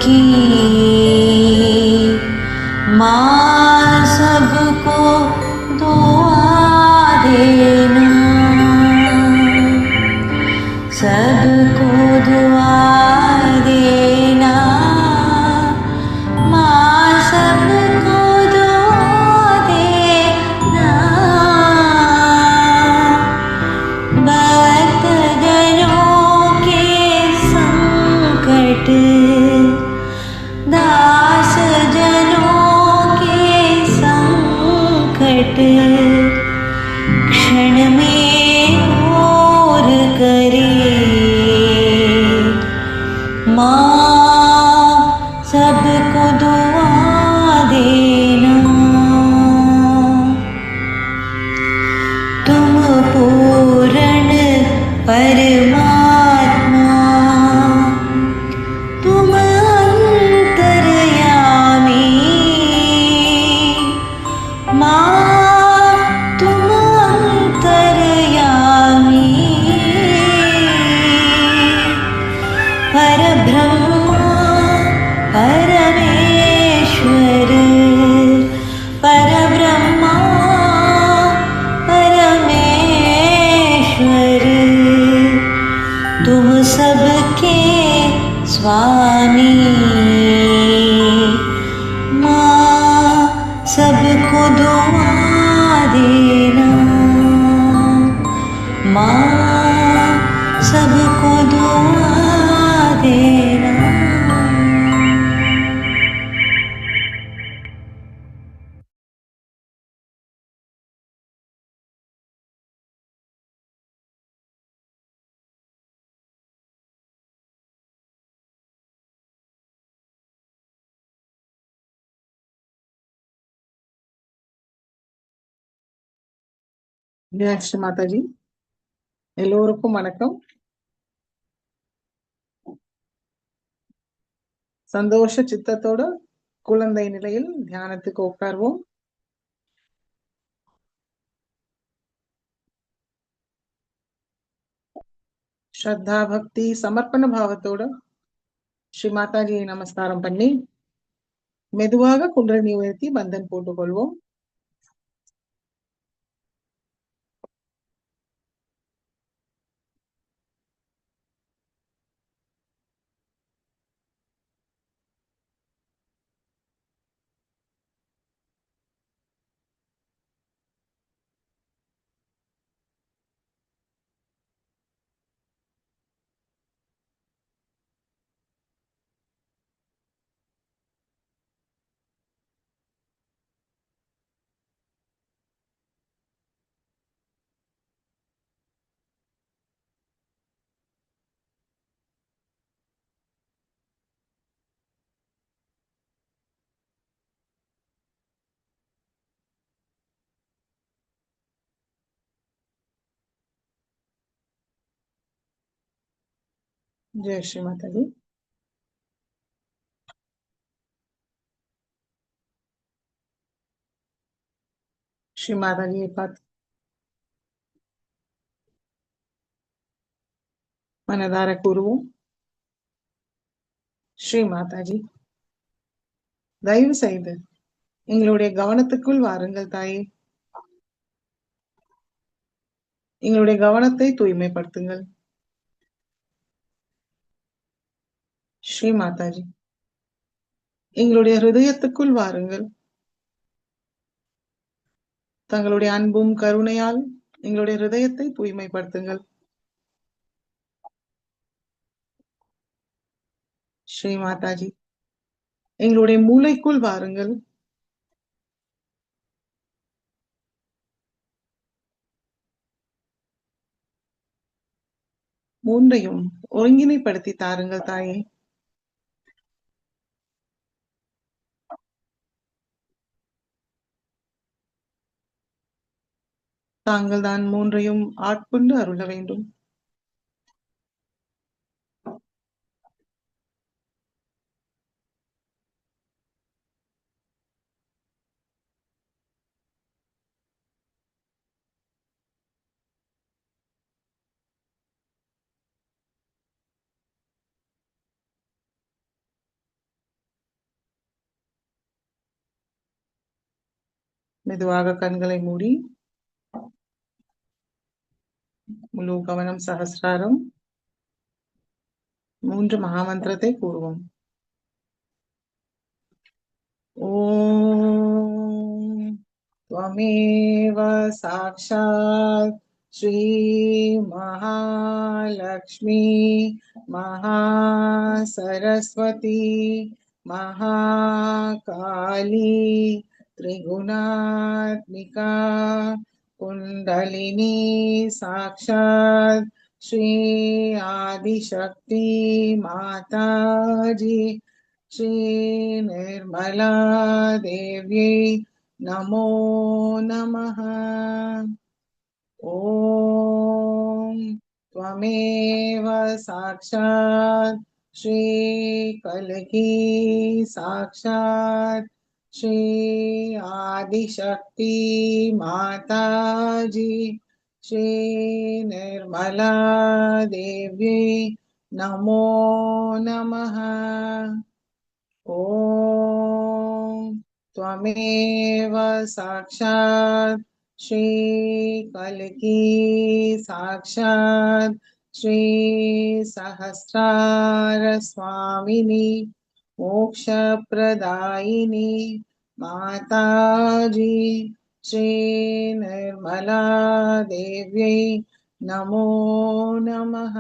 की माँ सबको दुआ देना, सबको दुआ देना, माँ सबको दुआ देना। भक्त जनों के संकट, दास जनों के संकट क्षण में दूर करे, माँ सबको दुआ देना। तुम पूर्ण परमात्मा, तुम अंतर्यामी, माँ तुम अंतर्यामी। परब्रह्मा परमेश्वर, परब्रह्मा परमेश्वर, तुम सबके स्वामी, माँ सबको दुआ देना, माँ सबको दुआ देना। மீனாட்சி மாதாஜி, எல்லோருக்கும் வணக்கம். சந்தோஷ சித்தத்தோட குழந்தை நிலையில் தியானத்துக்கு உட்கார்வோம். ஸ்ரத்தா பக்தி சமர்ப்பண பாவத்தோட ஸ்ரீ மாதாஜியை நமஸ்காரம் பண்ணி மெதுவாக குண்டலினி உயர்த்தி பந்தன் போட்டுக்கொள்வோம். जय श्री माताजी. श्री माताजी பார்த்து மனதார கூறுவோம். ஸ்ரீ மாதாஜி, தயவு செய்து எங்களுடைய கவனத்துக்குள் வாருங்கள் தாயே. எங்களுடைய கவனத்தை தூய்மைப்படுத்துங்கள். ஸ்ரீ மாதாஜி, எங்களுடைய ஹிருதயத்துக்குள் வாருங்கள். தங்களுடைய அன்பும் கருணையால் எங்களுடைய ஹிருதயத்தை தூய்மைப்படுத்துங்கள். ஸ்ரீ மாதாஜி, எங்களுடைய மூளைக்குள் வாருங்கள். மூன்றையும் ஒருங்கிணைப்படுத்தி தாருங்கள் தாயே. தாங்கள் தான் மூன்றையும் ஆட்கொண்டு அருள வேண்டும். மெதுவாக கண்களை மூடி முழு கவனம் சஹஸ்ராரம் 3 மகாமந்திரத்தை கூறுவோம். ஓம் त्वमेव साक्षात् श्री महालक्ष्मी महासरस्वती महाकाली त्रिगुणात्मिका कुंडलिनी साक्षात् श्री आदिशक्ति माताजी श्री निर्मला देव्यै नमो नमः। ॐ त्वमेव साक्षात् श्री कल्की साक्षात् श्री आदिशक्ति माताजी श्री निर्मला देव्यै नमो नमः। ॐ त्वमेव साक्षात् श्री कल्की साक्षात् श्री सहस्रार स्वामिनी मोक्षप्रदायिनी माताजी श्री निर्मला देव्यै नमो नमः।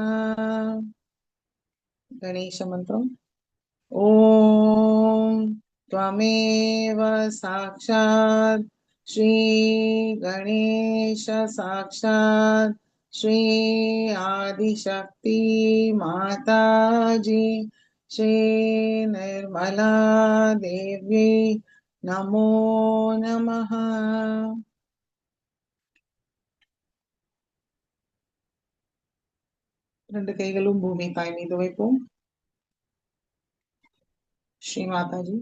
गणेश मंत्रम। ॐ त्वमेव साक्षात् श्री गणेश साक्षात् श्री आदिशक्ति माताजी श्री निर्मला देव्यै नमो नमः। ரெண்டு கைகளும் பூமி தாய் மீது வைப்போம். श्री माता जी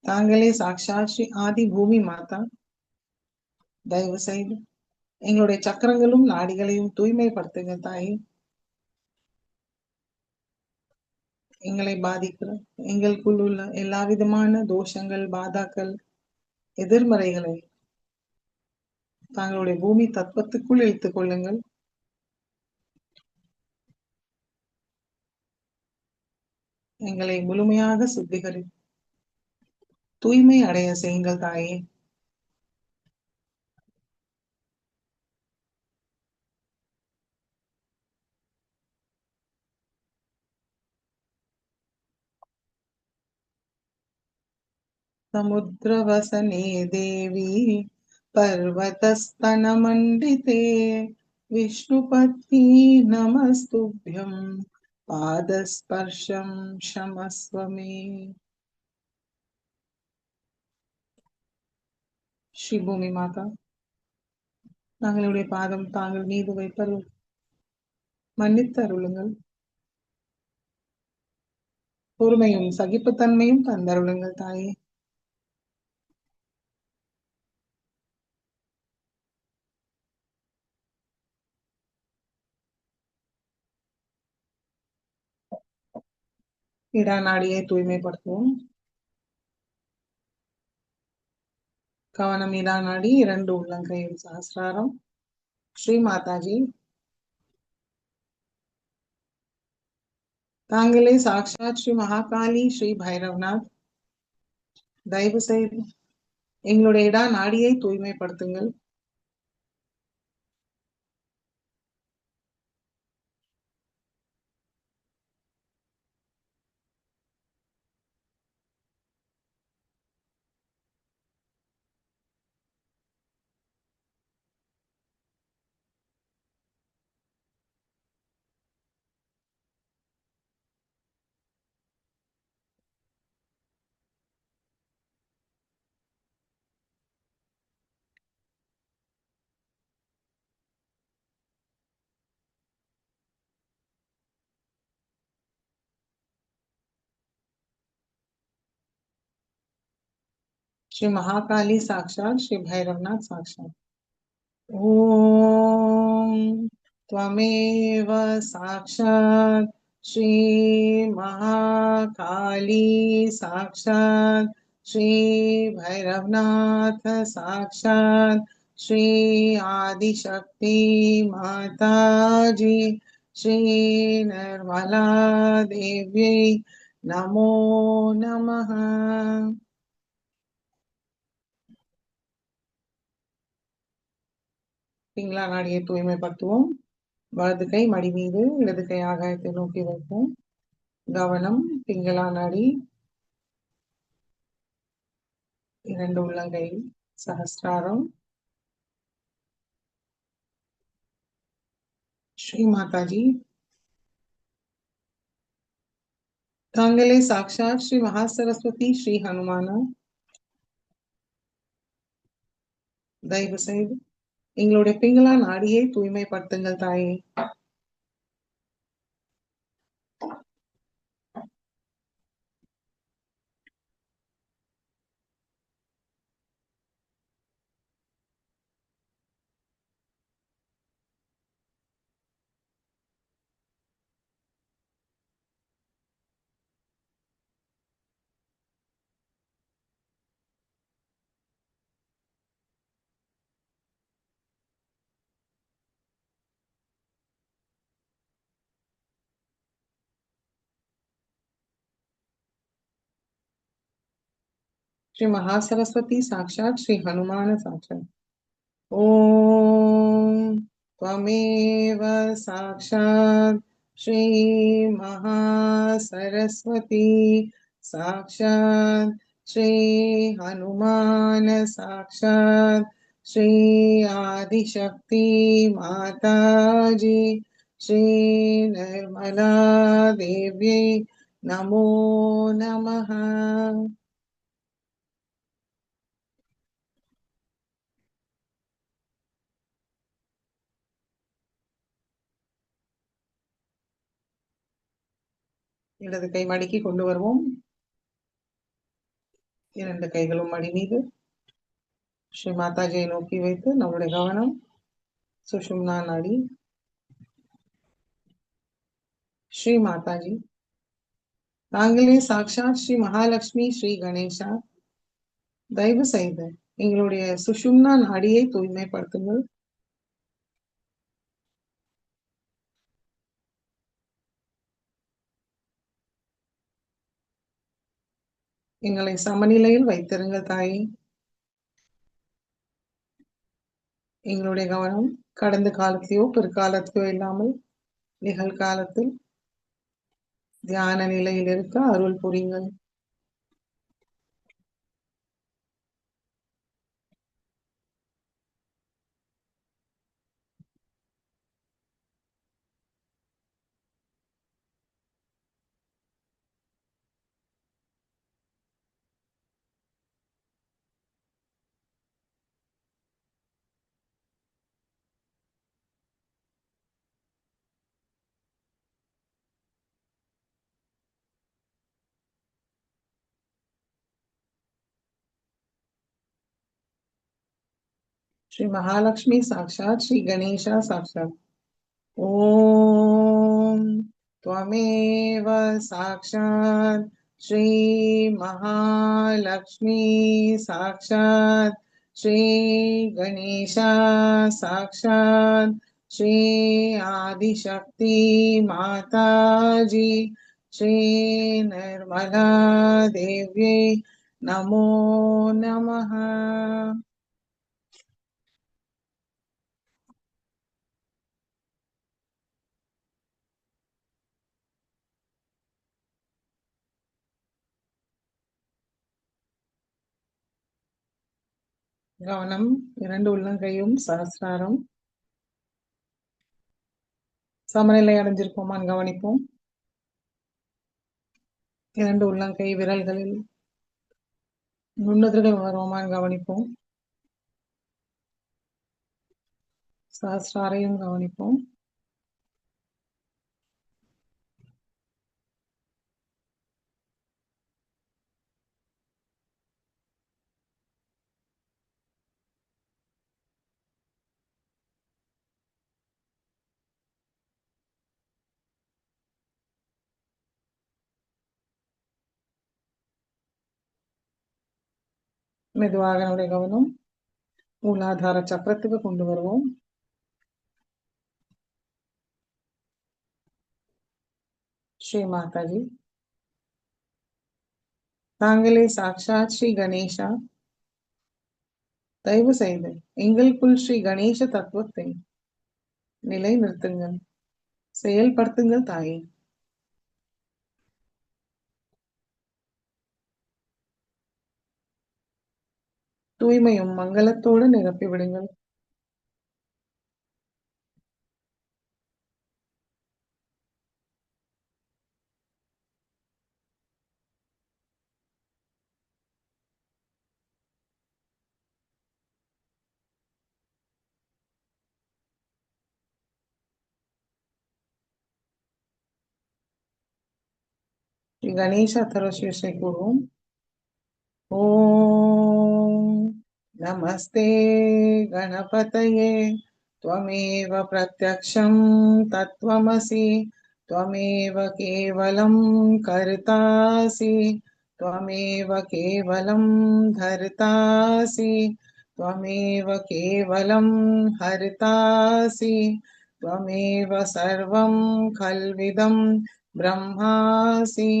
தாங்களே சாக்ஷாத் ஸ்ரீ ஆதி பூமி மாதா, தயவு செய்து எங்களுடைய சக்கரங்களும் நாடிகளையும் தூய்மைப்படுத்துங்க தாய். எங்களை பாதிக்கிற எங்களுக்குள் உள்ள எல்லா விதமான தோஷங்கள் பாதாக்கள் எதிர்மறைகளை தாங்களுடைய பூமி தத்துவத்துக்குள் இழுத்துக் கொள்ளுங்கள். எங்களை முழுமையாக சுத்திகரி தூய்மை அடைய செய்யுங்கள் தாயே. समुद्रवसने देवी पर्वतस्तनमण्डिते विष्णुपत्नी नमस्तुभ्यं पादस्पर्शं क्षमस्व मे। ஸ்ரீ பூமி மாதா, தங்களுடைய பாதம் தாங்கள் மீது வைப்பருள் மன்னித்து அருளுங்கள். பொறுமையும் சகிப்புத்தன்மையும் தந்தருளுங்கள் தாயே. இடா நாடியை தூய்மைப்படுத்துவோம். கவனம் இடா நாடி, 2 உள்ளங்கையில் சஹஸ்ராரம். ஸ்ரீ மாதாஜி தாங்களே சாக்ஷாத் ஸ்ரீ மகாகாளி ஸ்ரீ பைரவ்நாத், தயவு செய்து எங்களுடைய இடா நாடியை தூய்மைப்படுத்துங்கள். श्री महाकाली साक्षात श्री भैरवनाथ साक्षात। ओम त्वमेव साक्षात श्री महाकाली साक्षात श्री भैरवनाथ साक्षात श्री आदिशक्ति माता जी श्री निर्मला देवी नमो नमः. பிங்களா நாடியை தூய்மைப்படுத்துவோம். வலது கை மடி மீது, இடது கை ஆகாயத்தை நோக்கி வைப்போம். கவனம் பிங்களா நாடி, இரண்டு உள்ளங்கை சஹஸ்ராரம். ஸ்ரீ மாதாஜி, தாங்களே சாக்ஷாத் ஸ்ரீ மகாசரஸ்வதி ஸ்ரீ ஹனுமான, தயவு செய்து எங்களுடைய பிங்களா நாடியை தூய்மைப்படுத்துங்கள் தாயே. श्री महासरस्वती साक्षात श्री हनुमान साक्षात. ओम त्वमेव साक्षात् श्री महासरस्वती साक्षात् श्री हनुमान साक्षात् श्री आदिशक्ति माता जी श्री निर्मला देवी नमो नमः. இடது கை மடிக்கு கொண்டு வருவோம். இரண்டு கைகளும் மடி மீது ஸ்ரீ மாதாஜியை நோக்கி வைத்து நம்முடைய கவனம் சுஷும்னா நாடி. ஸ்ரீ மாதாஜி, தாங்களே சாக்ஷாத் ஸ்ரீ மகாலட்சுமி ஸ்ரீ கணேசா, தயவு செய்து எங்களுடைய சுஷும்னா நாடியை தூய்மைப்படுத்துங்கள். எங்களை சமநிலையில் வைத்திருங்கள் தாயே. எங்களுடைய கவனம் கடந்த காலத்திலோ பிற்காலத்திலோ இல்லாமல் நிகழ்காலத்தில் தியான நிலையில் இருக்க அருள் புரியுங்கள். श्री महालक्ष्मी साक्षात श्री गणेशा साक्षात. ओम त्वमेव साक्षात् श्री महालक्ष्मी साक्षात् श्री गणेशा साक्षात् श्री आदिशक्ति माता जी श्री निर्मला देवी नमो नमः. கவனம் இரண்டு உள்ளங்கையும் சஹஸ்ராரம். சமநிலை அடைஞ்சிருப்போமான்னு கவனிப்போம். இரண்டு உள்ளங்கை விரல்களில் நுண்ணுதல்கள் வருவோமான்னு கவனிப்போம். சஹஸ்ராரையும் கவனிப்போம். மெதுவாக நம்முடைய கவனம் மூலாதார சக்கரத்துக்கு கொண்டு வருவோம். ஸ்ரீ மாதாஜி, தாங்களே சாக்ஷாத் ஸ்ரீ கணேசா, தயவு செய்து எங்களுக்குள் ஸ்ரீ கணேச தத்துவத்தை நிலைநிறுத்துங்கள், செயல்படுத்துங்கள் தாயே. தூய்மையும் மங்களத்தோடு நிரப்பி விடுங்கள். ஸ்ரீ கணேச அத்தர்வசீர்ஷை கூறுவோம். ஓம் நமஸ்தே गणपतये त्वमेव प्रत्यक्षं तत्त्वमसि त्वमेव केवलं कर्तासि त्वमेव केवलं धर्तासि त्वमेव केवलं हर्तासि त्वमेव सर्वं खल्विदं ब्रह्मासि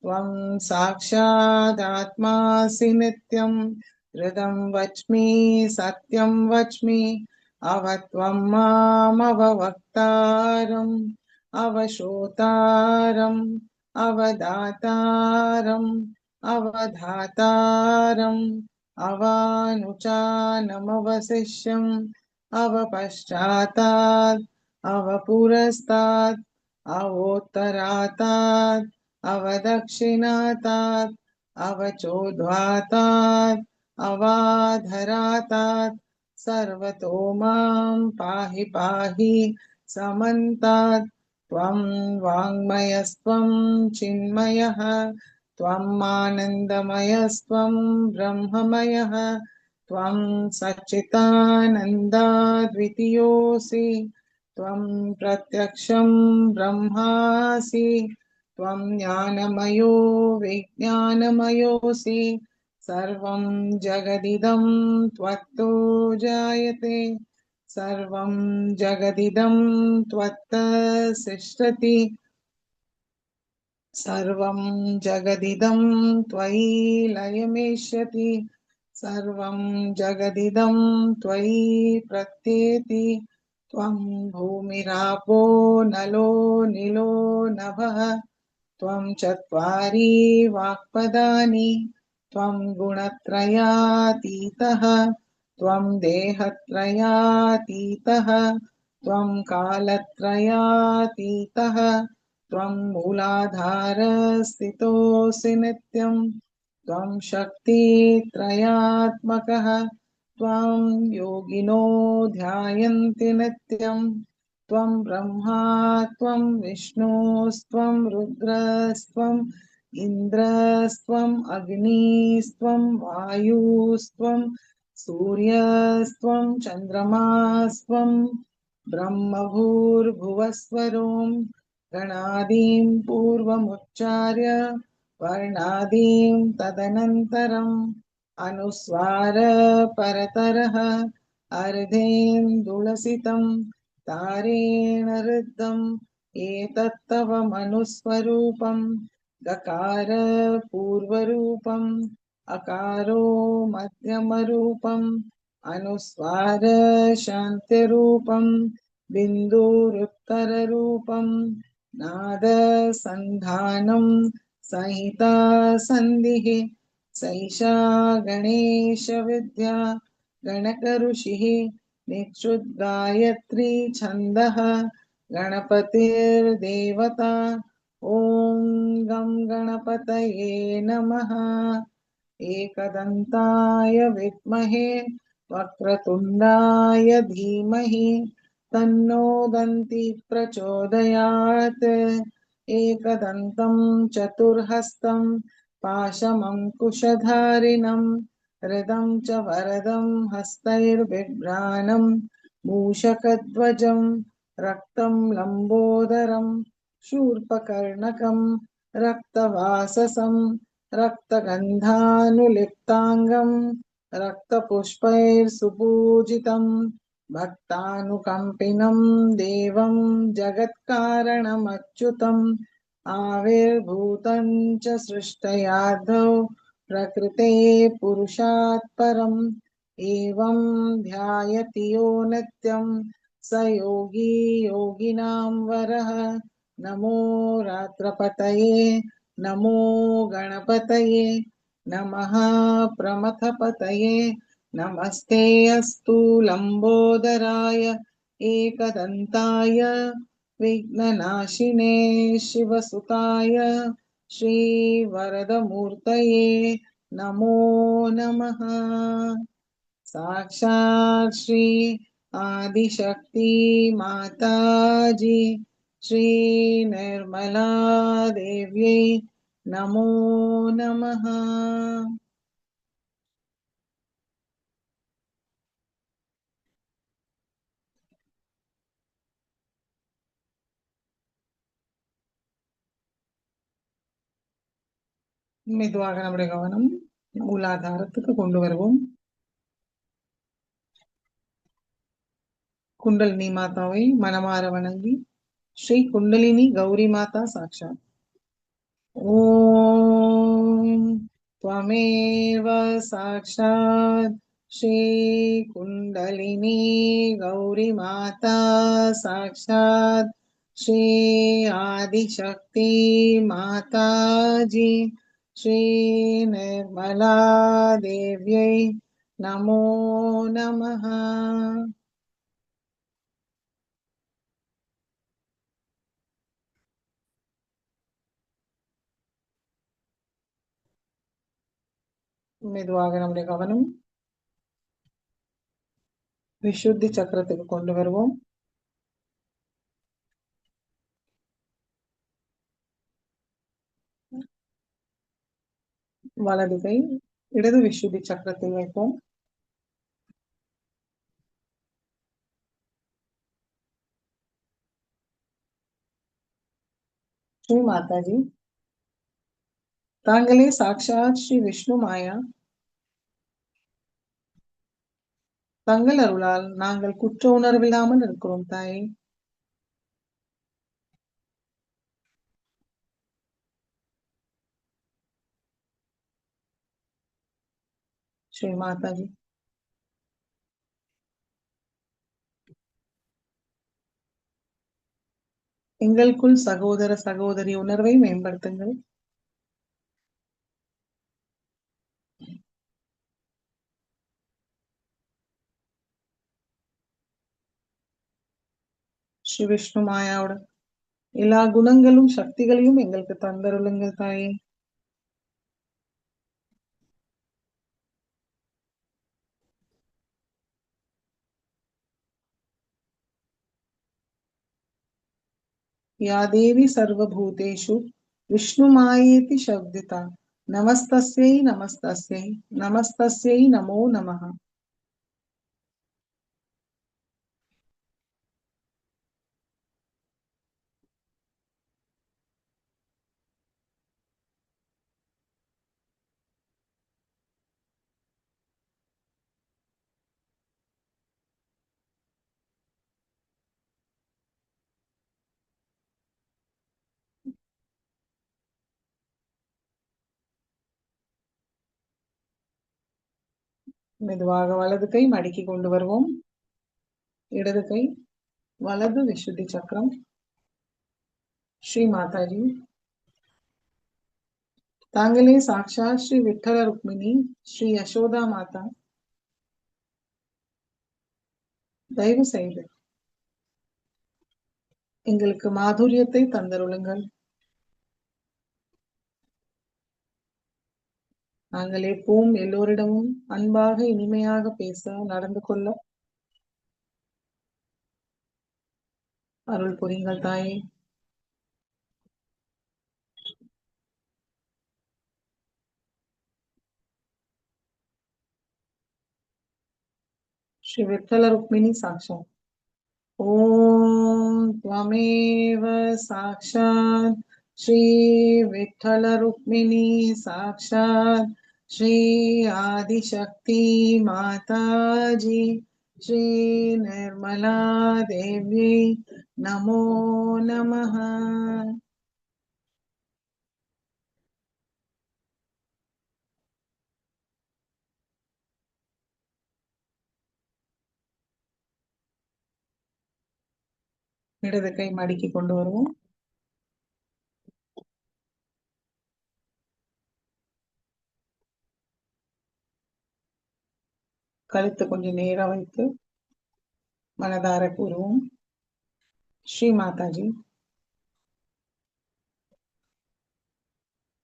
त्वं साक्षादात्मासि नित्यं हृदं वच्मि सत्यं वच्मि अवत्वं मामवक्तारम् अवशोतारम् अवदातारम् अवधातारम् अवानुचानमवशिष्यम् अवपश्चातात् अवपुरस्तात् अवोत्तरातात् अवदक्षिणातात् अवचोद्वातात् अवाधरातात् सर्वतो मां पाहि पाहि समन्तात् त्वं वाङ्मयस्त्वं चिन्मयः त्वम् आनन्दमयस्त्वं ब्रह्ममयः त्वं सच्चिदानन्दाद्वितीयोऽसि त्वं प्रत्यक्षं ब्रह्मासि त्वं ज्ञानमयो विज्ञानमयोऽसि सर्वं जगदिदं त्वत्तो जायते सर्वं जगदिदं त्वत्तः सृष्टति सर्वं जगदिदं त्वयि लयमेष्यति सर्वं जगदिदं त्वयि प्रत्येति त्वं भूमिरापो नलो निलो नभः त्वं चत्वारि वाक्पदानि त्वं गुणत्रयातीतः त्वं देहत्रयातीतः त्वं कालत्रयातीतः त्वं मूलाधारस्थितोऽसि नित्यं त्वं शक्तित्रयात्मकः त्वां योगिनो ध्यायन्ति नित्यं त्वं ब्रह्मा त्वं विष्णुस्त्वं रुद्रस्त्वम् इन्द्रस्त्वम् अग्निस्त्वं वायुस्त्वं सूर्यस्त्वं चन्द्रमास्त्वं ब्रह्मभूर्भुवस्वरों गणादीं पूर्वमुच्चार्य वर्णादीं तदनन्तरम् अनुस्वार परतरः अर्धेन्दुलसितं तारेण ऋद्धम् एतत्तव मनुस्वरूपं गकार पूर्वरूपम् अकारो मध्यमरूपम् अनुस्वार शान्तिरूपम् बिन्दुरुत्तररूपम् नाद सन्धानं संहिता सन्धिः सैषा गणेशविद्या गणकऋषिः निक्षुद्गायत्री छन्दः गणपतिर्देवता ॐ गं गणपतये नमः एकदन्ताय विद्महे वक्रतुण्डाय धीमहि तन्नो दन्ति प्रचोदयात् एकदन्तं चतुर्हस्तं पाशमङ्कुशधारिणं हृदं च वरदं हस्तैर्बिभ्राणं मूषकध्वजं रक्तं लम्बोदरं शूर्पकर्णकं रक्तवाससं रक्तगन्धानुलिप्ताङ्गं रक्तपुष्पैर्सुपूजितं भक्तानुकम्पिनं देवं जगत्कारणमच्युतम् आविर्भूतं च सृष्टयादौ प्रकृते पुरुषात् परम् एवं ध्यायति यो नित्यं स योगी योगिनां वरः नमो रात्रपतये नमो गणपतये नमः प्रमथपतये नमस्ते अस्तु लंबोदराय एकदन्ताय विघ्ननाशिने शिवसुताय श्रीवरदमूर्तये नमो नमः। साक्षात् श्री आदिशक्ति माताजी श्री निर्मला देव्यै नमो नमः। மெதுவாக நம்முடைய கவனம் மூலாதாரத்துக்கு கொண்டு வருவோம். குண்டலினி மாதாவை மனமார வணங்கி ஸ்ரீ குண்டலினி கௌரி மாதா சாட்சாத் ஓம் त्वमेव साक्षात् श्री कुंडलिनी गौरी माता साक्षात् श्री आदिशक्ति माता जी श्री निर्मला देव्यै नमो नमः। மெதுவாக நம்முடைய கவனம் விசுத்தி சக்கரத்துக்கு கொண்டு வருவோம். வலது கை இடது விசுத்தி சக்கரத்தில் வைப்போம். ஸ்ரீ மாதாஜி, தாங்களே சாட்சாத் ஸ்ரீ விஷ்ணு மாயா. தங்கள் அருளால் நாங்கள் குற்ற உணர்வில்லாமல் இருக்கிறோம் தாயே. ஸ்ரீ மாதாஜி, எங்களுக்குள் சகோதர சகோதரி உணர்வை மேம்படுத்துங்கள். ஸ்ரீ விஷ்ணு மாயாவோட எல்லா குணங்களும் சக்திகளையும் எங்களுக்கு தந்தருளுங்கள் தாயே. या देवी सर्वभूतेषु विष्णुमायेति शब्दिता नमस्तस्यै नमस्तस्यै नमस्तस्यै नमो नमः। மெதுவாக வலது கை மடக்கி கொண்டு வருவோம். இடது கை வலது விசுத்தி சக்கரம். ஸ்ரீ மாதாஜி, தாங்களே சாட்சாத் ஸ்ரீ விட்டல ருக்மிணி ஸ்ரீ யசோதா மாதா. தயவு செய்து எங்களுக்கு மாதுரியத்தை தந்தருளுங்கள். நாங்கள் எப்பவும் எல்லோரிடமும் அன்பாக இனிமையாக பேச நடந்து கொள்ள அருள் புரியுங்கள் தாயே. श्री विठ्ठल रुक्मिणी साक्षात् ओम त्वमेव साक्षात् श्री विठ्ठल रुक्मिणी साक्षात् श्री आदिशक्ति माता जी, श्री निर्मला देवी नमो नमः। இடது கை மடிக்கி கொண்டு வருவோம். கழுத்து கொஞ்சம் நேரா வைத்து மனதார கூறுவோம். ஸ்ரீ மாதாஜி,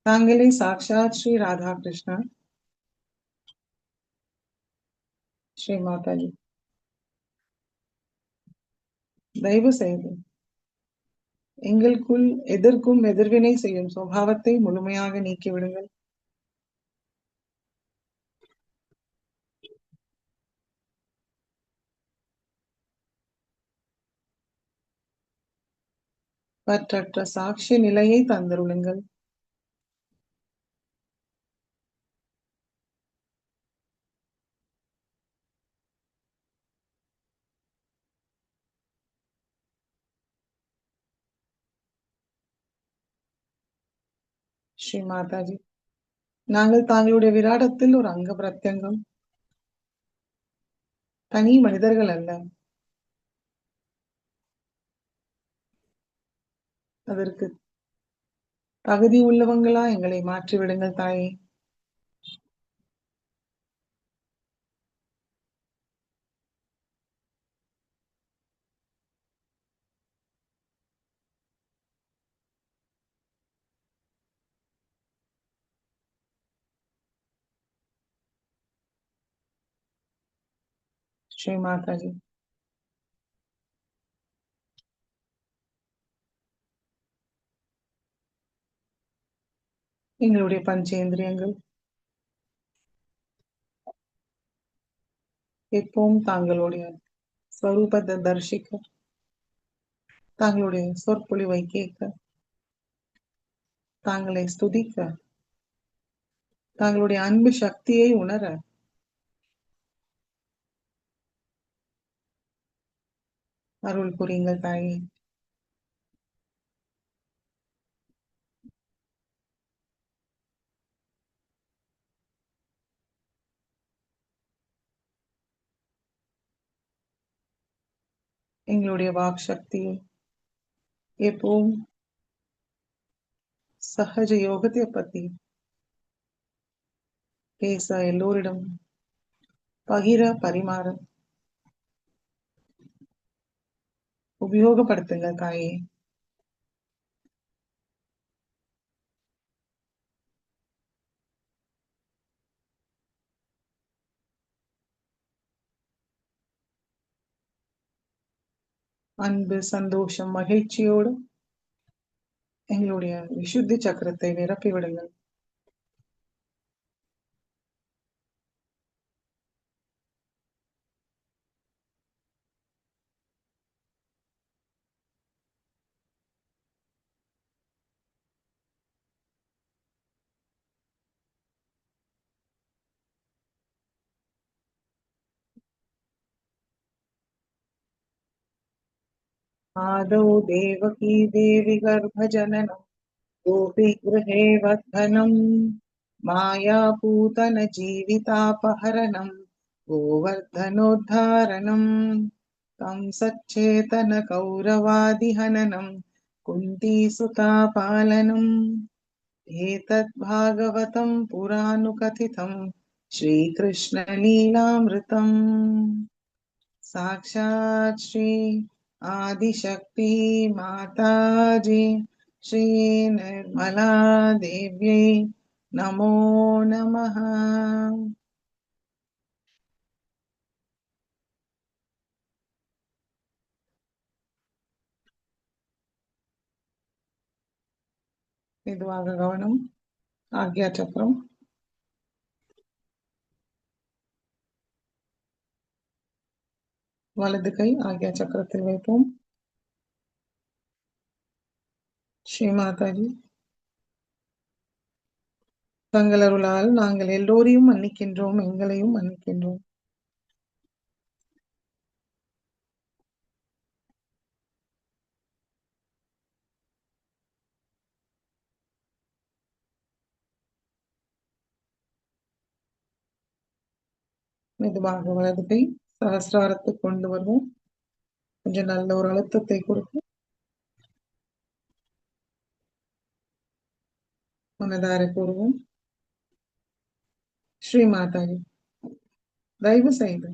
தாங்களே சாக்ஷாத் ஸ்ரீ ராதா கிருஷ்ணா. ஸ்ரீ மாதாஜி, தயவு செய்து எங்களுக்குள் எதற்கும் எதிர்வினை செய்யும் சுபாவத்தை முழுமையாக நீக்கிவிடுங்கள். பற்றற்ற சாட்சி நிலையை தந்தருளுங்கள். ஸ்ரீ மாதாஜி, நாங்கள் தாங்களுடைய விராடத்தில் ஒரு அங்க பிரத்யங்கம், தனி மனிதர்கள் அல்ல. அதற்கு தகுதி உள்ளவங்களா எங்களை மாற்றி விடுங்கள் தாயே. ஸ்ரீ மாதாஜி, எங்களுடைய பஞ்சேந்திரியங்கள் எப்பவும் தாங்களுடைய ஸ்வரூபத்தை தரிசிக்க, தாங்களுடைய சொற்பொழிவை கேட்க, தாங்களை ஸ்துதிக்க, தாங்களுடைய அன்பு சக்தியை உணர அருள் புரியுங்கள் தாயே. எங்களுடைய வாக் சக்தியை எப்பவும் சகஜ யோகத்தை பத்தி பேச, எல்லோரிடம் பகிர, பரிமாற உபயோகப்படுத்துங்கள் தாயே. அன்பு, சந்தோஷம், மகிழ்ச்சியோடு எங்களுடைய விசுத்தி சக்கரத்தை நிரப்பி விடுங்கள். आदौ देवकी देवी गर्भजननं गोपीगृहे वर्धनं मायापूतन जीवितापहरणं गोवर्धनोद्धारणं तं सच्चेतन कौरवादिहननं कुन्तीसुतापालनम् एतद् भागवतं पुरानुकथितं श्रीकृष्णलीलामृतम् साक्षात् श्री आदिशक्ति माताजी श्री निर्मला देव्यै नमो नमः. மெதுவாக கவனம். ஆக்யா சக்கரம், வலது கை ஆக்யா சக்கரத்தில் வைப்போம். ஸ்ரீ மாதாஜி, தங்கள் அருளால் நாங்கள் எல்லோரையும் மன்னிக்கின்றோம், எங்களையும் மன்னிக்கின்றோம். மெதுவாக வலது கை சகஸ்ராரத்துக்கு கொண்டு வருவோம். கொஞ்சம் நல்ல ஒரு அழுத்தத்தை கொடுக்கும். மனதார கூறுவோம், ஸ்ரீ மாதாஜி தயவு செய்து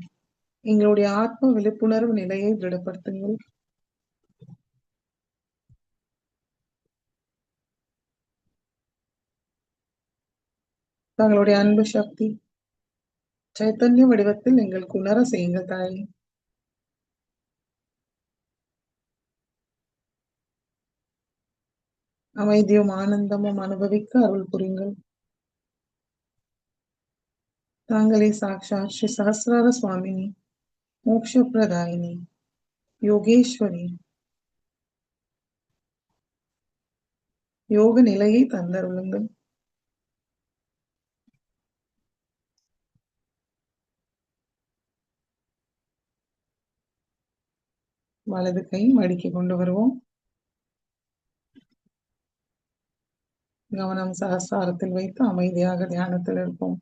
எங்களுடைய ஆத்ம விழிப்புணர்வு நிலையை திருடப்படுத்துங்கள். தங்களுடைய அன்பு சக்தி சைத்தன்ய வடிவத்தில் எங்களுக்கு உணர செய்யுங்கள் தாயே. அமைதியும் ஆனந்தமும் அனுபவிக்க அருள் புரியுங்கள். தாங்களே சாக்ஷாத் ஸ்ரீ சஹஸ்ரார சுவாமினி, மோக்ஷ பிரதாயினி, யோகேஸ்வரி, யோக நிலையை தந்தருளுங்கள். வலது கை மடிக்கு கொண்டு வருவோம். கவனம் சகஸ்ராரத்தில் வைத்து அமைதியாக தியானத்தில் இருப்போம்.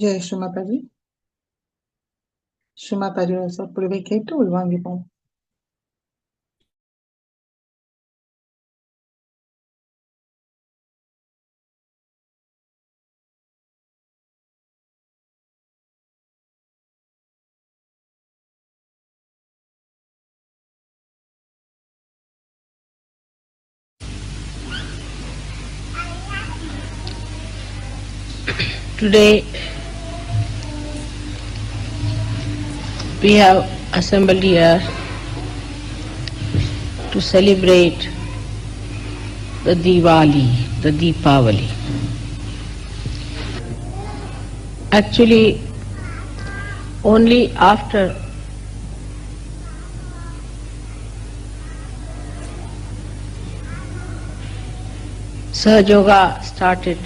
ஜெய் ஸ்ரீ மாதாஜி. ஸ்ரீ மாதாஜியோட சொற்பொழிவை கேட்டு உள்வாங்கிப்போம். Today we have assembled here to celebrate the Diwali, the Deepavali. Actually, only after Sahaja Yoga started,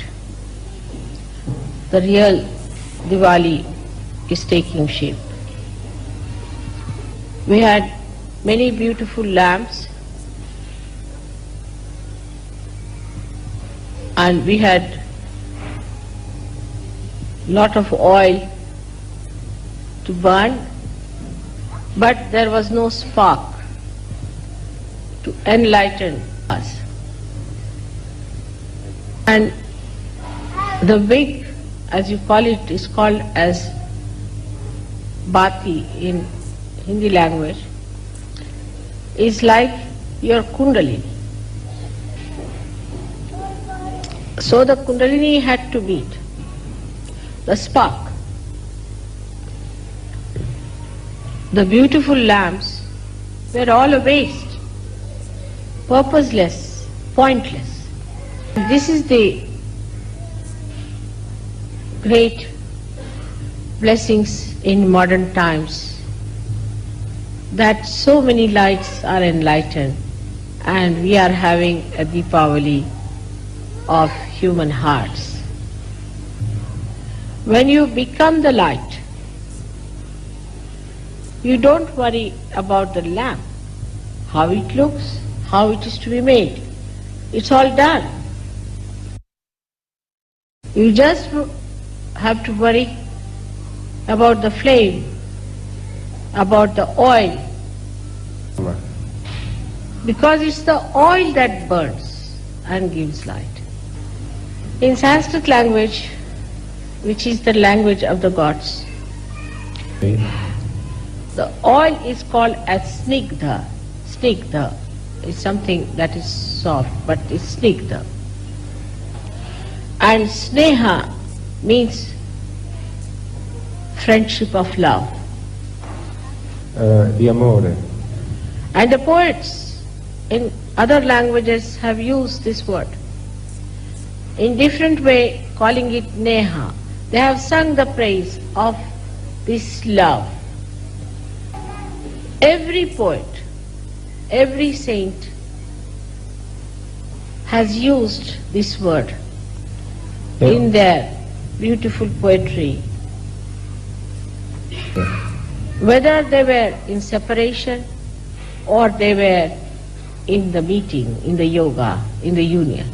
the real Diwali is taking shape. We had many beautiful lamps and we had lot of oil to burn, but there was no spark to enlighten us. And the wick, as you call it, is called as bati in Hindi language, is like your kundalini. So the kundalini had to beat, the spark. The beautiful lamps were all a waste, purposeless, pointless. This is the great blessings in modern times, that so many lights are enlightened and we are having a Deepavali of human hearts. When you become the light, you don't worry about the lamp, how it looks, how it is to be made. It's all done. You just have to worry about the flame, about the oil, because it's the oil that burns and gives light. In Sanskrit language, which is the language of the gods, the oil is called as snigdha. Snigdha is something that is soft, but it's snigdha. And sneha means friendship of love. Di amore. And the poets in other languages have used this word in different way, calling it neha. They have sung the praise of this love. Every poet, every saint has used this word in their beautiful poetry. Whether they were in separation or they were in the meeting, in the yoga, in the union.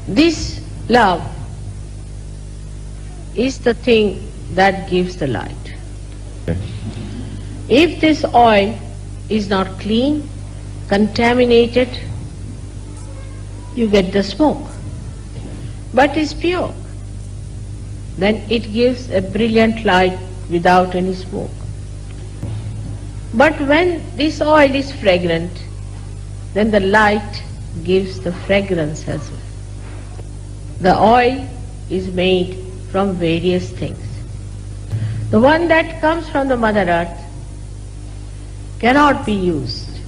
This love is the thing that gives the light. If this oil is not clean, contaminated, you get the smoke. But is pure, then it gives a brilliant light without any smoke. But when this oil is fragrant, then the light gives the fragrance as well. The oil is made from various things. The one that comes from the Mother Earth cannot be used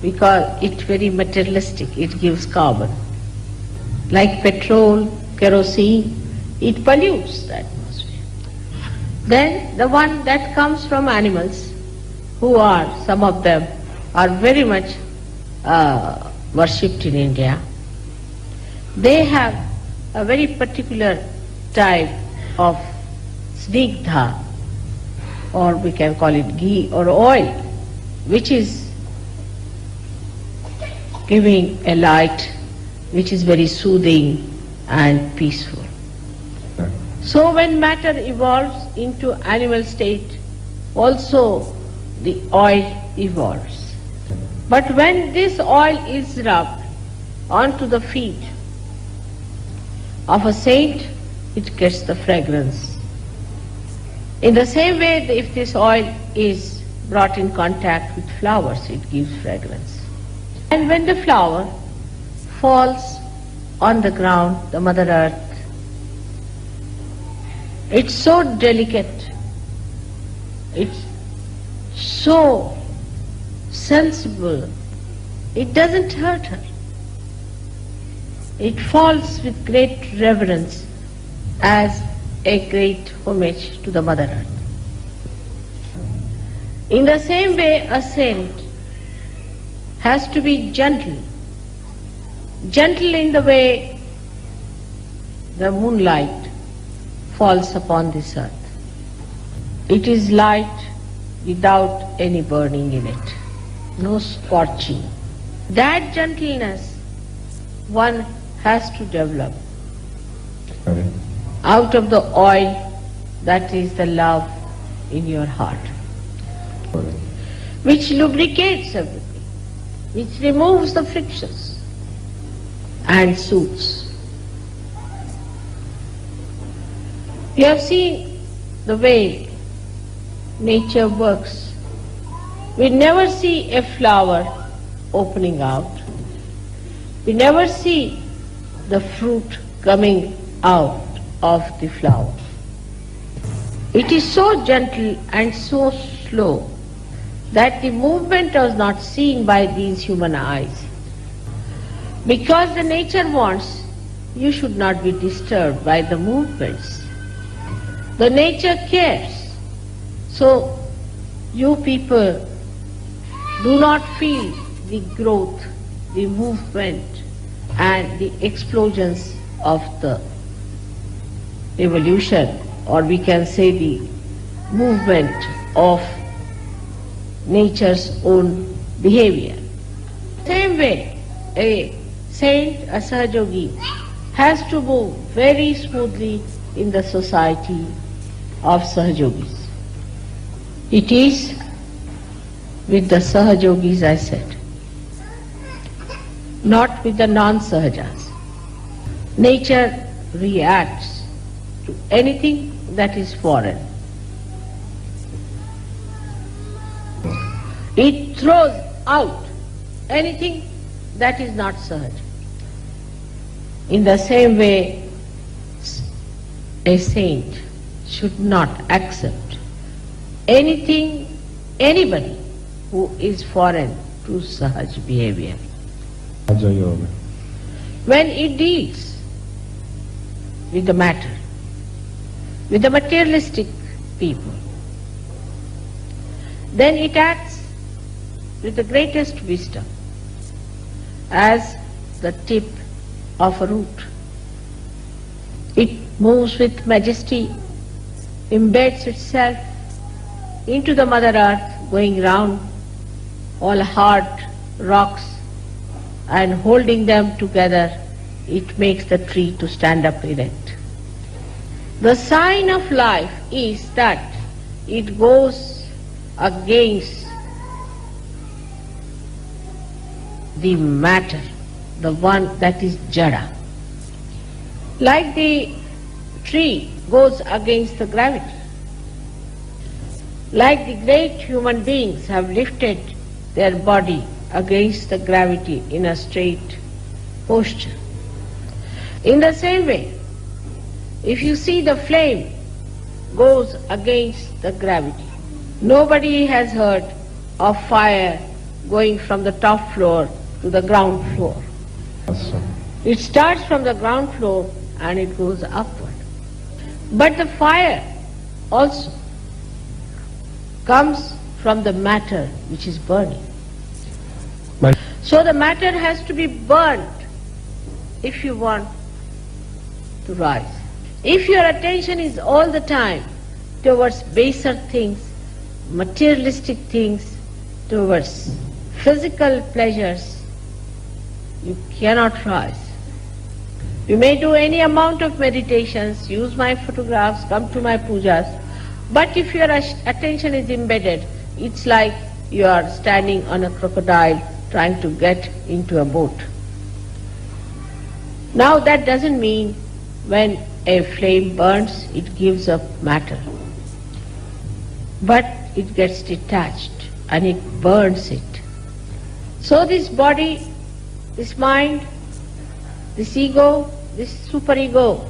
because it's very materialistic, it gives carbon. Like petrol, kerosene, it pollutes the atmosphere. Then the one that comes from animals, who are, some of them are very much worshipped in India, they have a very particular type of snigdha, or we can call it ghee or oil, which is giving a light which is very soothing and peaceful. So when matter evolves into animal state, also the oil evolves. But when this oil is rubbed onto the feet of a saint, it gets the fragrance. In the same way, if this oil is brought in contact with flowers, it gives fragrance. And when the flower falls on the ground, the Mother Earth, it's so delicate, it's so sensible, it doesn't hurt her. It falls with great reverence as a great homage to the Mother Earth. In the same way, a saint has to be gentle gentle in the way the moonlight falls upon this earth. It is light without any burning in it, no scorching. That gentleness one has to develop out of the oil that is the love in your heart, which lubricates everything, which removes the frictions and soothes. You have seen the way nature works. We never see a flower opening out. We never see the fruit coming out of the flower. It is so gentle and so slow that the movement is not seen by these human eyes. Because the nature wants, you should not be disturbed by the movements. The nature cares. So you people do not feel the growth, the movement and the explosions of the evolution, or we can say the movement of nature's own behavior. Same way, a saint, a Sahajogi, has to move very smoothly in the society of Sahajogis. It is with the Sahajogis, I said, not with the non-Sahajas. Nature reacts to anything that is foreign. It throws out anything that is not Sahaj. In the same way, a saint should not accept anything, anybody who is foreign to Sahaj behavior. When it deals with the matter, with the materialistic people, then it acts with the greatest wisdom as the tip of a root. It moves with majesty, embeds itself into the Mother Earth, going round all hard rocks and holding them together, it makes the tree to stand up erect. The sign of life is that it goes against the matter, the one that is jada. Like the tree goes against the gravity. Like the great human beings have lifted their body against the gravity in a straight posture. In the same way, if you see the flame goes against the gravity, nobody has heard of fire going from the top floor to the ground floor. It starts from the ground floor and it goes upward. But the fire also comes from the matter which is burning. So the matter has to be burnt if you want to rise. If your attention is all the time towards baser things, materialistic things, towards physical pleasures, you cannot rise. You may do any amount of meditations, use my photographs, come to my pujas, but if your attention is embedded, it's like you are standing on a crocodile trying to get into a boat. Now that doesn't mean when a flame burns, it gives up matter. But it gets detached and it burns it. So this body, this mind, this ego, this superego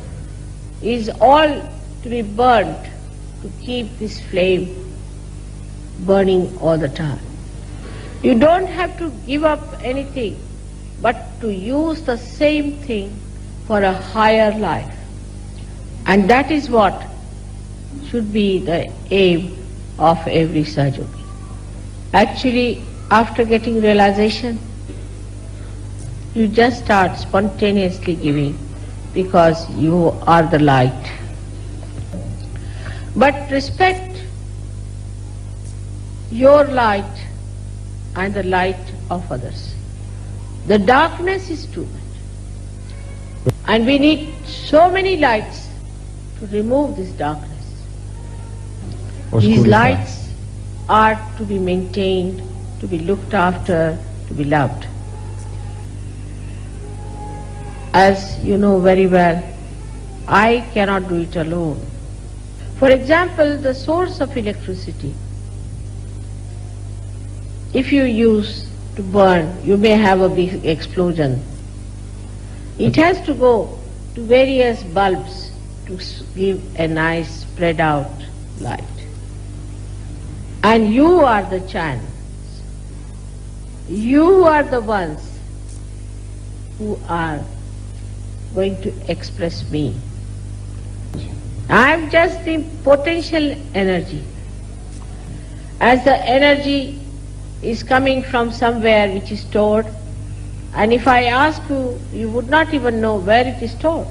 is all to be burnt to keep this flame burning all the time. You don't have to give up anything but to use the same thing for a higher life. And that is what should be the aim of every Sahajogi. Actually, after getting realization, You just start spontaneously giving because you are the light. But respect your light and the light of others. The darkness is too much. And we need so many lights to remove this darkness. These lights are to be maintained, to be looked after, to be loved. As you know very well, I cannot do it alone. For example, the source of electricity, if you use to burn, you may have a big explosion. It has to go to various bulbs to give a nice spread out light. And you are the channels. You are the ones who are going to express me. I am just the potential energy. As the energy is coming from somewhere which is stored, and if I ask you, you would not even know where it is stored.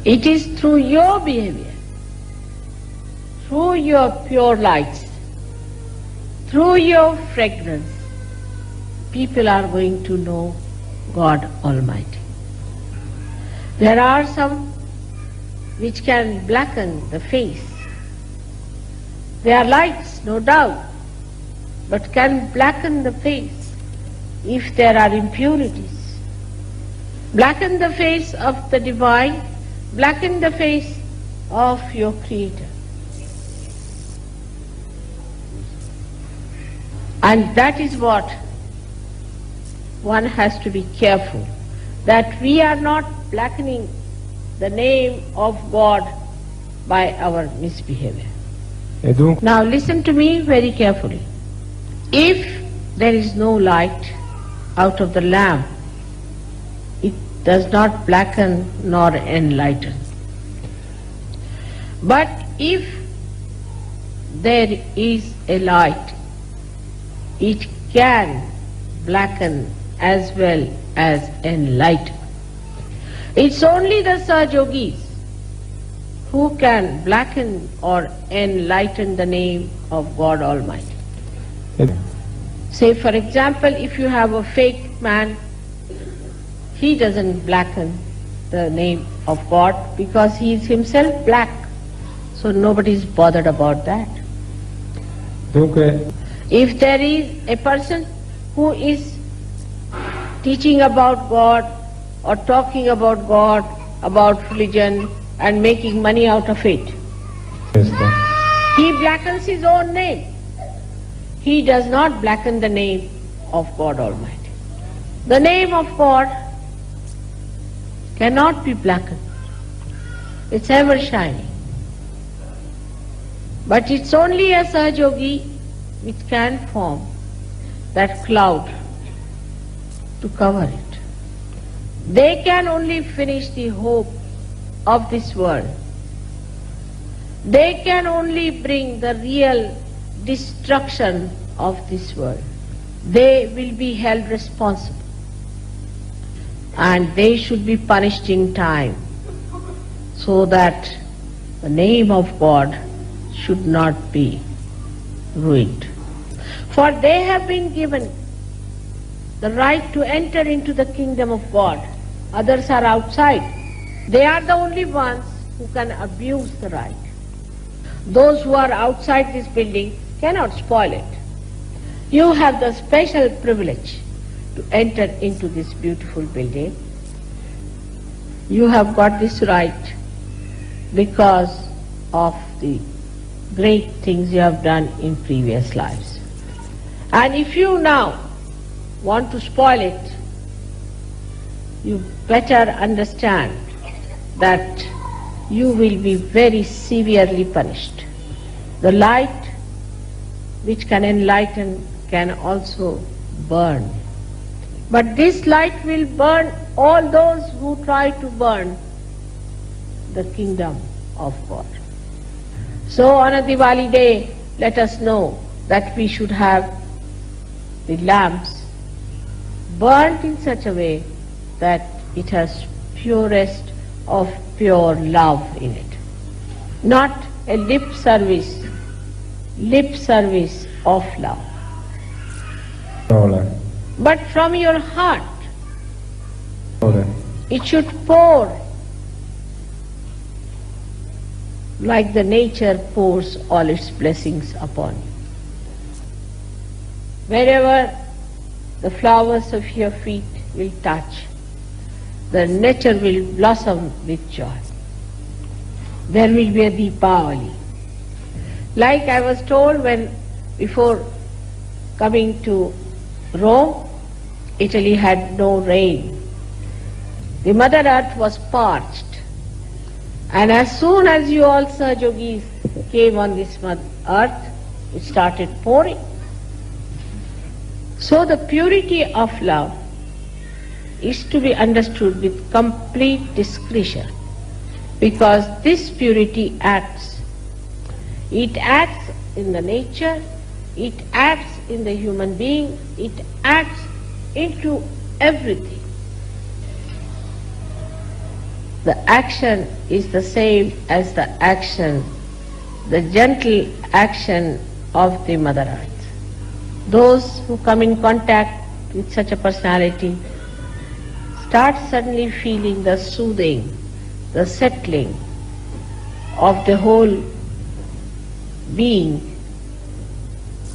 It is through your behavior, through your pure lights, through your fragrance, people are going to know God Almighty. There are some which can blacken the face. They are lights, no doubt, but can blacken the face if there are impurities. Blacken the face of the divine, blacken the face of your Creator. And that is what one has to be careful, that we are not blackening the name of God by our misbehavior. Now listen to me very carefully. If there is no light out of the lamp, it does not blacken nor enlighten. But if there is a light, it can blacken as well as enlighten. It's only the Sahajogis who can blacken or enlighten the name of God Almighty. Say for example, if you have a fake man, he doesn't blacken the name of God because he is himself black. So nobody is bothered about that. If there is a person who is teaching about God or talking about God, about religion and making money out of it, he blackens his own name. He does not blacken the name of God Almighty. The name of God cannot be blackened. It's ever shining. But it's only a Sahajogi which can form that cloud to cover it. They can only finish the hope of this world. They can only bring the real destruction of this world. They will be held responsible and they should be punished in time so that the name of God should not be ruined. For they have been given the right to enter into the kingdom of God. Others are outside. They are the only ones who can abuse the right. Those who are outside this building cannot spoil it. You have the special privilege to enter into this beautiful building. You have got this right because of the great things you have done in previous lives. And if you now want to spoil it, you better understand that you will be very severely punished. The light which can enlighten can also burn. But this light will burn all those who try to burn the kingdom of God. So on a Diwali day, let us know that we should have the lamps burnt in such a way that it has purest of pure love in it. Not a lip service of love. But from your heart, it should pour like the nature pours all its blessings upon you. Wherever the flowers of your feet will touch, the nature will blossom with joy. There will be a Deepavali. Like I was told when before coming to Rome, Italy had no rain. The Mother Earth was parched. And as soon as you all Sahaja Yogis came on this earth, it started pouring. So the purity of love is to be understood with complete discretion, because this purity acts. It acts in the nature, it acts in the human being, it acts into everything. The action is the same as the action, the gentle action of the Mother Earth. Those who come in contact with such a personality start suddenly feeling the soothing, the settling of the whole being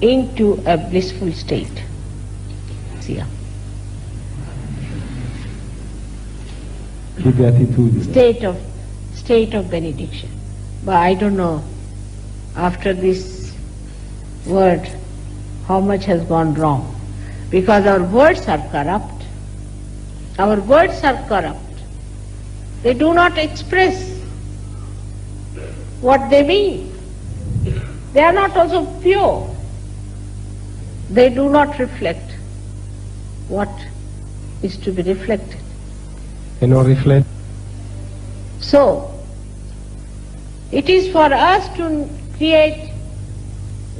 into a blissful state. See. State of benediction. But I don't know, after this word, how much has gone wrong. Because our words are corrupt. Our words are corrupt. They do not express what they mean. They are not also pure. They do not reflect what is to be reflected. They don't reflect. So, it is for us to create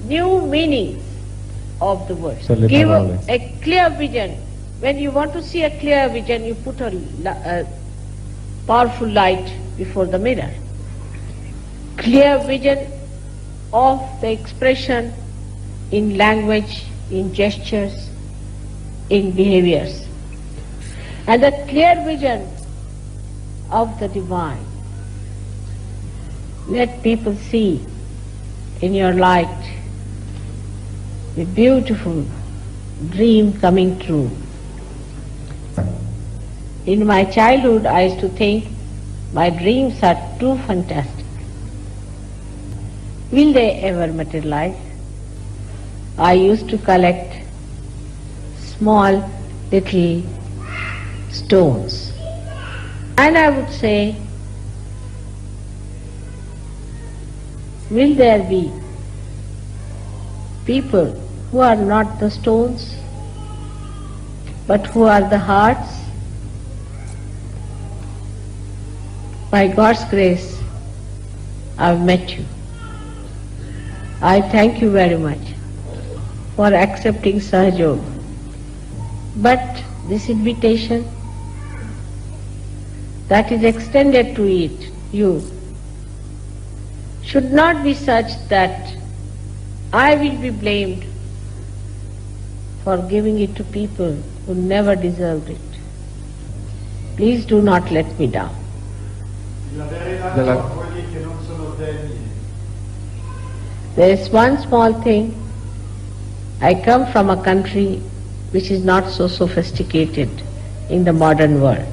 new meanings of the words. Give a clear vision. When you want to see a clear vision, you put a powerful light before the mirror. Clear vision of the expression in language, in gestures, in behaviors. And the clear vision of the divine. Let people see in your light the beautiful dream coming true. In my childhood, I used to think my dreams are too fantastic. Will they ever materialize? I used to collect small little stones, and I would say, will there be people who are not the stones, but who are the hearts? By God's grace, I've met you. I thank you very much for accepting Sahaja Yoga. But this invitation that is extended to you should not be such that I will be blamed for giving it to people who never deserved it. Please do not let me down. There is one small thing. I come from a country which is not so sophisticated in the modern world,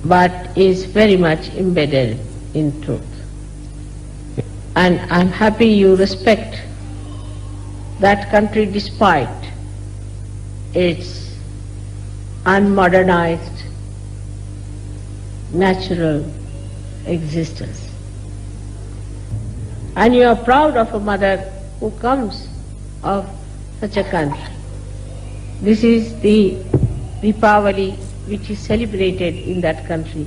but is very much embedded in truth. And I'm happy you respect that country despite its unmodernized natural existence. And you are proud of a mother who comes of such a country. This is the Deepavali which is celebrated in that country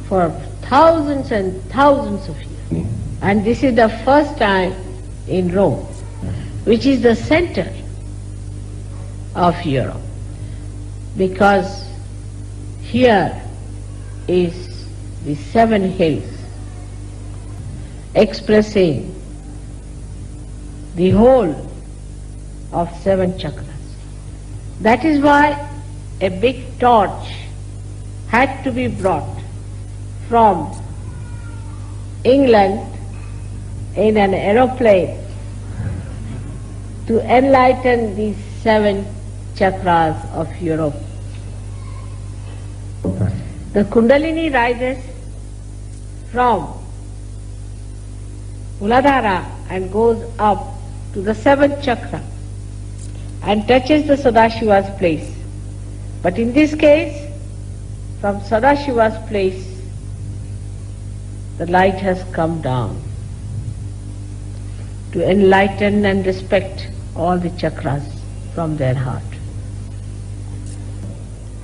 for thousands and thousands of years. And this is the first time in Rome, which is the center of Europe. because here is the 7 hills expressing the whole of 7 chakras. That is why a big torch had to be brought from England in an aeroplane to enlighten these 7 chakras of Europe. The Kundalini rises from Muladhara and goes up to the 7th chakra and touches the Sadashiva's place. But in this case, from Sadashiva's place, the light has come down to enlighten and respect all the chakras from their heart.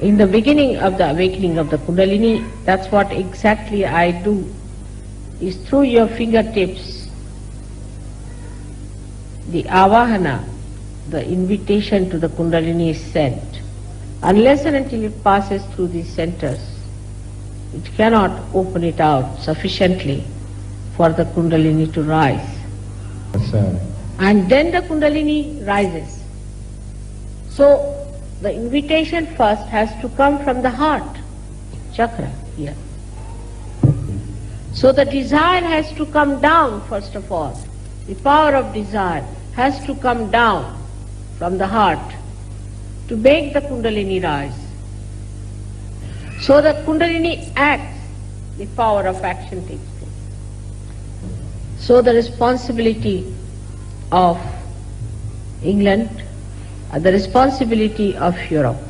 In the beginning of the awakening of the Kundalini, that's what exactly I do, is through your fingertips, the Avahana, the invitation to the Kundalini is sent. Unless and until it passes through these centers, it cannot open it out sufficiently for the Kundalini to rise. And then the Kundalini rises. So the invitation first has to come from the heart chakra here. So the desire has to come down first of all. The power of desire has to come down from the heart to make the Kundalini rise. So the Kundalini acts, the power of action takes place. So the responsibility of England, the responsibility of Europe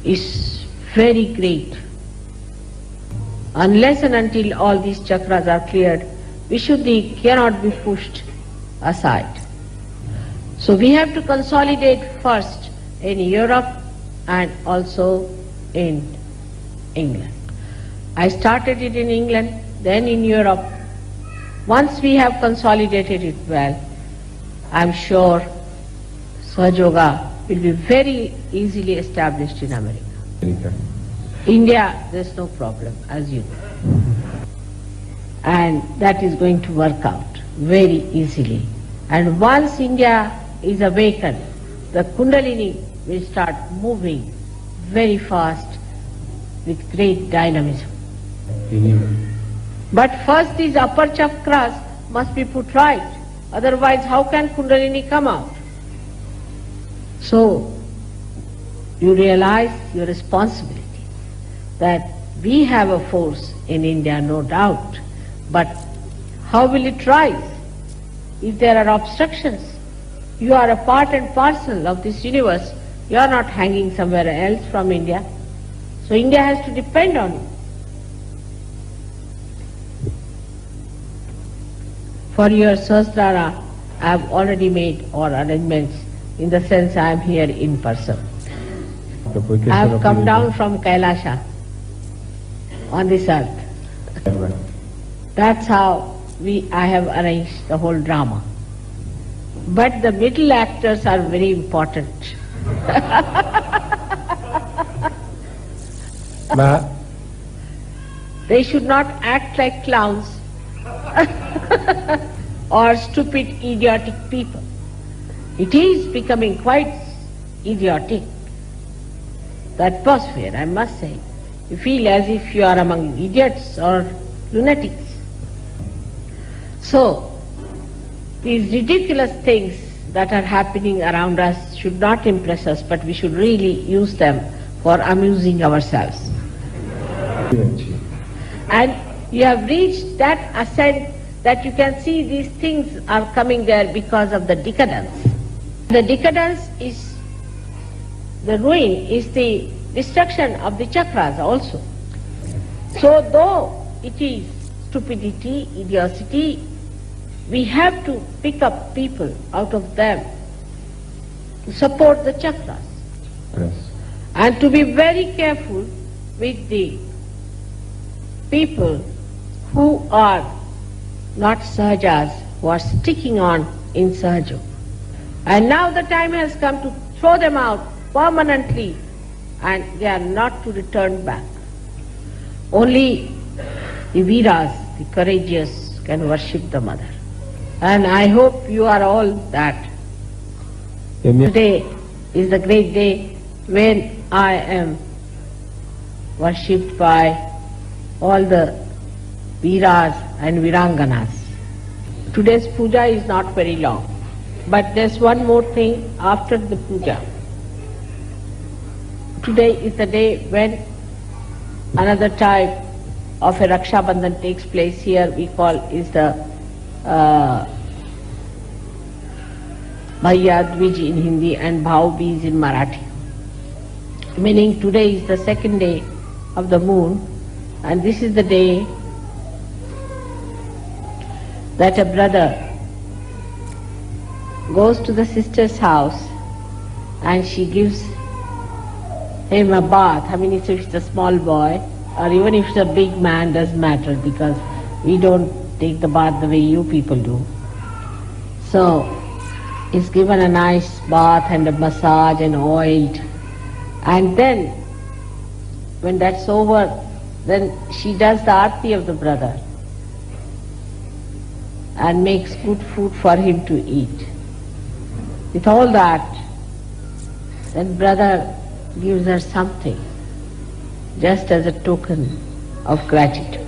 is very great. Unless and until all these chakras are cleared, Vishuddhi cannot be pushed aside. So we have to consolidate first in Europe and also in England. I started it in England, then in Europe. Once we have consolidated it well, I am sure Sahaja Yoga will be very easily established in America. India, there is no problem, as you know. And that is going to work out very easily. And once India is awakened, the Kundalini will start moving very fast with great dynamism. But first these upper chakras must be put right, otherwise how can Kundalini come out? So you realize your responsibility, that we have a force in India, no doubt, but how will it rise if there are obstructions? You are a part and parcel of this universe. You are not hanging somewhere else from India. So India has to depend on you. For your Sahasrara, I have already made all arrangements, in the sense I am here in person. I have come down from Kailasha on this earth. That's how I have arranged the whole drama. But the middle actors are very important. They should not act like clowns or stupid, idiotic people. It is becoming quite idiotic, the atmosphere, I must say. You feel as if you are among idiots or lunatics. So, these ridiculous things that are happening around us should not impress us, but we should really use them for amusing ourselves. And you have reached that ascent that you can see these things are coming there because of the decadence. The decadence is, the ruin is the destruction of the chakras also. So though it is stupidity, idiocy, we have to pick up people out of them to support the chakras. Yes. And to be very careful with the people who are not Sahajas, who are sticking on in Sahaja. And now the time has come to throw them out permanently and they are not to return back. Only the Veeras, the courageous, can worship the mother. And I hope you are all that. Today is the great day when I am worshipped by all the Veeras and Viranganas. Today's puja is not very long, but there's one more thing after the puja. Today is the day when another type of a Raksha Bandhan takes place. Here we call is the Bhaiya Dvij in Hindi and Bhau Beej in Marathi. Meaning today is the second day of the moon, and this is the day that a brother goes to the sister's house and she gives him a bath. I mean, if it's a small boy or even if it's a big man, doesn't matter, because we don't take the bath the way you people do. So he's given a nice bath and a massage and oiled, and then when that's over, then she does the aarti of the brother and makes good food for him to eat. With all that, then brother gives her something, just as a token of gratitude.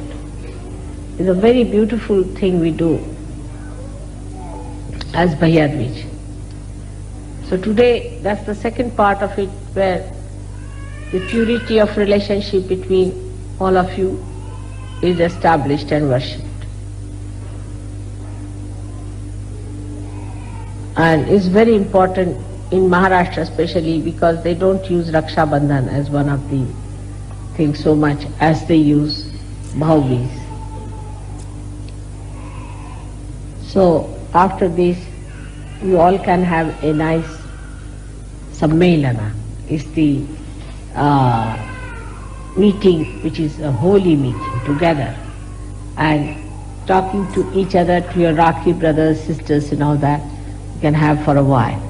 It's a very beautiful thing we do as Bhaiya Dvij. So today, that's the second part of it, where the purity of relationship between all of you is established and worshipped. And it's very important in Maharashtra especially, because they don't use Raksha Bandhan as one of the things so much as they use Bhau Beej. So after this, you all can have a nice Sammelana. It's the meeting which is a holy meeting together, and talking to each other, to your Rakhi brothers, sisters and all that, you can have for a while.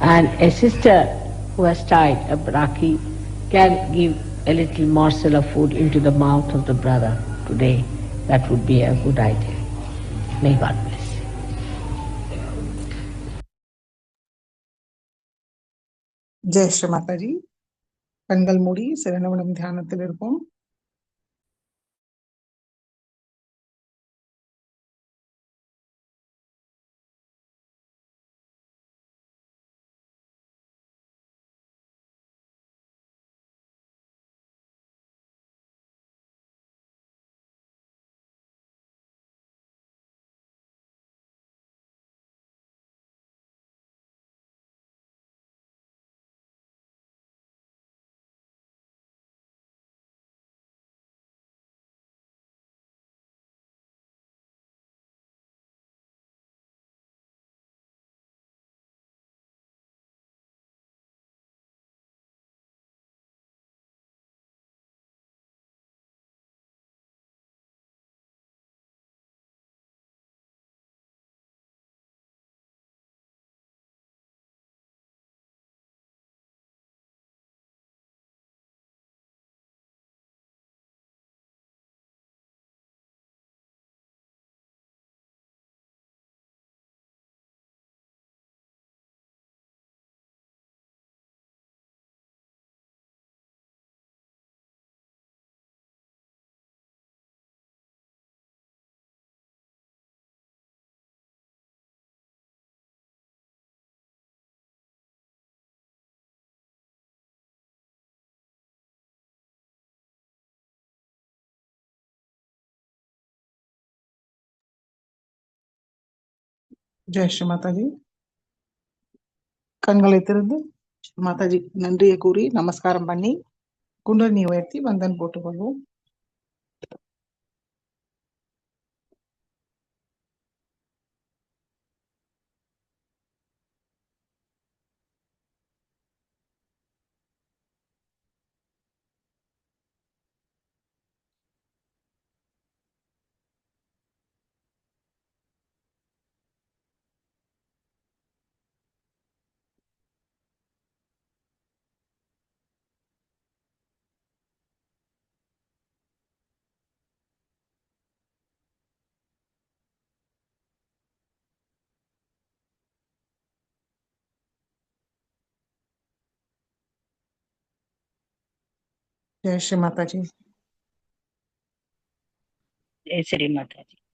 And a sister who has tied a Rakhi can give a little morsel of food into the mouth of the brother today. That would be a good idea. May God bless you. Jai Sri Mataji. கண்கள் மூடி சில நிமிடம் தியானத்தில் இருப்போம். ஜெய் ஸ்ரீ மாதாஜி. கண்களை திறந்து மாதாஜி நன்றியை கூறி நமஸ்காரம் பண்ணி குண்டலினி உயர்த்தி வந்தன் போட்டுக்கொள்வோம். जय श्री माता जी। जय श्री माता जी।